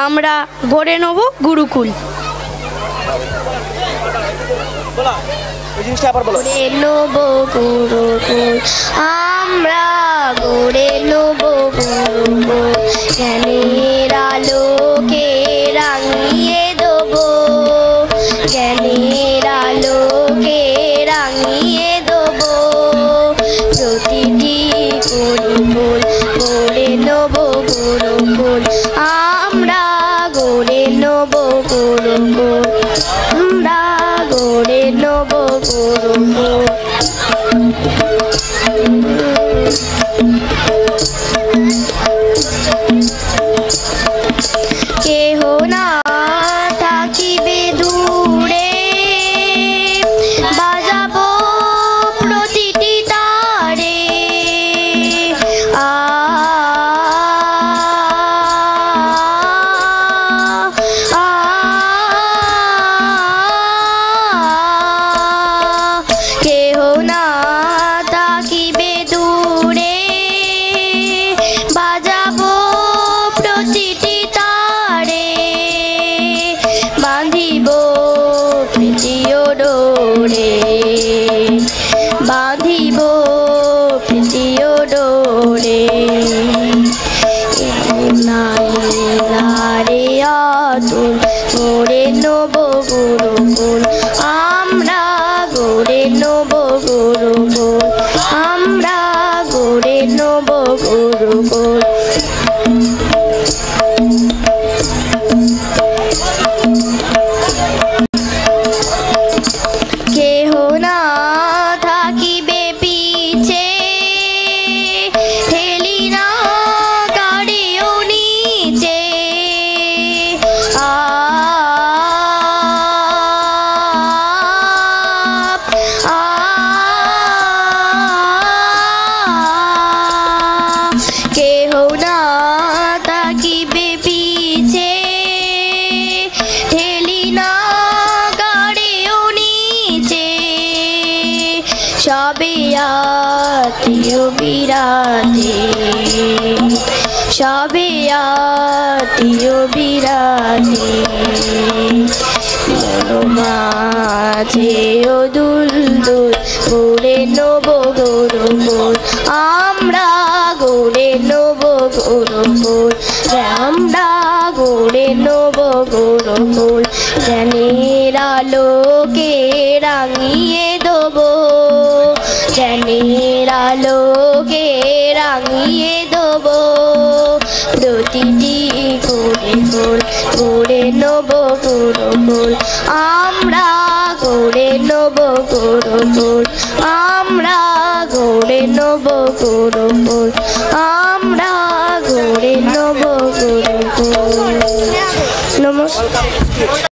আমরা গড়ে নেব গুরুকুল। গড়ে নেব গুরুকুল, আমরা গড়ে নেব গুরুকুল, জ্ঞানের আলোকে রাঙিয়ে দেবো, জ্ঞানের আলোকে রাঙিয়ে দেবো, প্রতিটি গুরুকুল গড়ে নেব গুরুকুল, আমরা গড়ে নেব গুরুকুল, আমরা গড়ে নেব গুরুকুল। কেহ না থাকিবে দূরে, বাজাবো প্রতিটি তারে, কেহ না থাকিবে দূরে, বাজাবো প্রতিটি তারে, বাঁধিব প্রীতিও ডোরে, বাঁধিব প্রীতিও ডোরে, রে অতুল গড়ে নেব গুরুকুল, আমরা গড়ে নেব গুরুকুল, আমরা গড়ে নেব গুরুকুল। কেহ না থাকিবে পিছে, ঠেলি না কারেও নিচে, কেহ না থাকিবে পিছে, ঠেলি না কারেও নিচে, সবে আত্মীয় বিরাধে, সবে আত্মীয় বিরাধে, মাঝে ও দুলদুল গড়ে নেব গুরুকুল, আমরা গড়ে নেব গুরুকুল, আমরা গড়ে নেব গুরুকুল, জ্ঞানের আলোকে রাঙিয়ে দেবো, জ্ঞানের আলোকে রাঙিয়ে দেবো, প্রতিটি গুরুকুল গড়ে নেব গুরুকুল, আমরা গড়ে নেব গুরুকুল, আমরা গড়ে নেব গুরুকুল, আমরা গড়ে নেব গুরুকুল। নমস্কার।